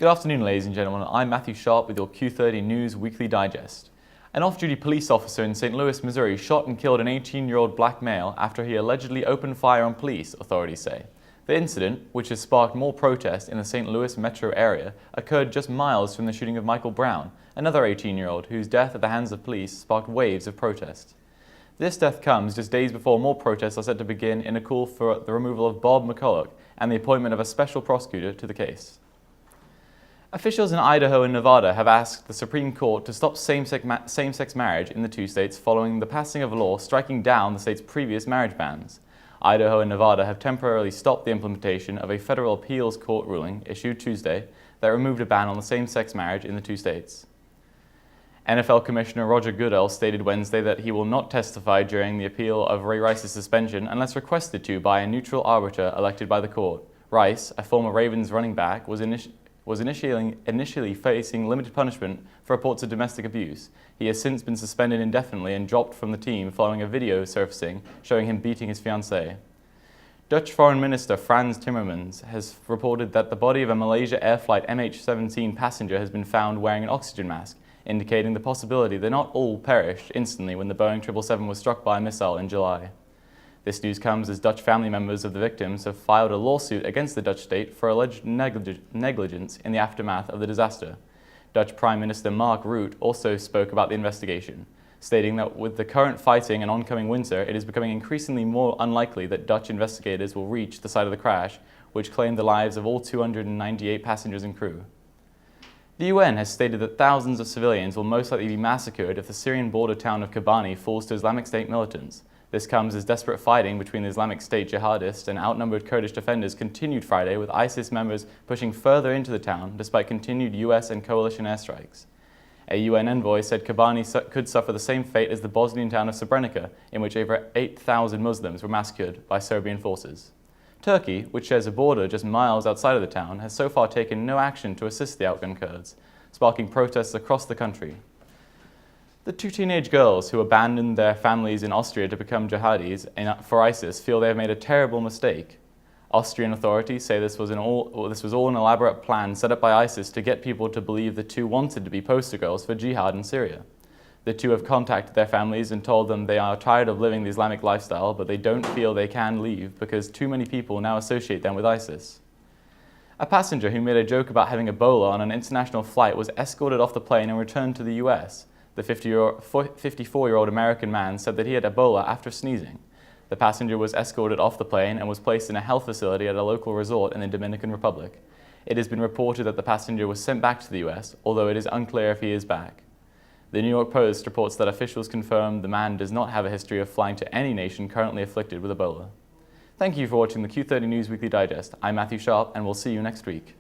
Good afternoon, ladies and gentlemen. I'm Matthew Sharp with your Q30 News Weekly Digest. An off-duty police officer in St. Louis, Missouri shot and killed an 18-year-old black male after he allegedly opened fire on police, authorities say. The incident, which has sparked more protest in the St. Louis metro area, occurred just miles from the shooting of Michael Brown, another 18-year-old whose death at the hands of police sparked waves of protest. This death comes just days before more protests are set to begin in a call for the removal of Bob McCulloch and the appointment of a special prosecutor to the case. Officials in Idaho and Nevada have asked the Supreme Court to stop same-sex marriage in the two states following the passing of a law striking down the state's previous marriage bans. Idaho and Nevada have temporarily stopped the implementation of a federal appeals court ruling issued Tuesday that removed a ban on the same-sex marriage in the two states. NFL Commissioner Roger Goodell stated Wednesday that he will not testify during the appeal of Ray Rice's suspension unless requested to by a neutral arbiter elected by the court. Rice, a former Ravens running back, was initially facing limited punishment for reports of domestic abuse. He has since been suspended indefinitely and dropped from the team following a video surfacing showing him beating his fiancée. Dutch Foreign Minister Frans Timmermans has reported that the body of a Malaysia Air Flight MH17 passenger has been found wearing an oxygen mask, indicating the possibility that not all perished instantly when the Boeing 777 was struck by a missile in July. This news comes as Dutch family members of the victims have filed a lawsuit against the Dutch state for alleged negligence in the aftermath of the disaster. Dutch Prime Minister Mark Rutte also spoke about the investigation, stating that with the current fighting and oncoming winter, it is becoming increasingly more unlikely that Dutch investigators will reach the site of the crash, which claimed the lives of all 298 passengers and crew. The UN has stated that thousands of civilians will most likely be massacred if the Syrian border town of Kobani falls to Islamic State militants. This comes as desperate fighting between the Islamic State jihadists and outnumbered Kurdish defenders continued Friday, with ISIS members pushing further into the town despite continued US and coalition airstrikes. A UN envoy said Kobani could suffer the same fate as the Bosnian town of Srebrenica, in which over 8,000 Muslims were massacred by Serbian forces. Turkey, which shares a border just miles outside of the town, has so far taken no action to assist the outgunned Kurds, sparking protests across the country. The two teenage girls who abandoned their families in Austria to become jihadis for ISIS feel they have made a terrible mistake. Austrian authorities say this was all an elaborate plan set up by ISIS to get people to believe the two wanted to be poster girls for jihad in Syria. The two have contacted their families and told them they are tired of living the Islamic lifestyle, but they don't feel they can leave because too many people now associate them with ISIS. A passenger who made a joke about having Ebola on an international flight was escorted off the plane and returned to the US. The 54-year-old American man said that he had Ebola after sneezing. The passenger was escorted off the plane and was placed in a health facility at a local resort in the Dominican Republic. It has been reported that the passenger was sent back to the US, although it is unclear if he is back. The New York Post reports that officials confirm the man does not have a history of flying to any nation currently afflicted with Ebola. Thank you for watching the Q30 News Weekly Digest. I'm Matthew Sharp, and we'll see you next week.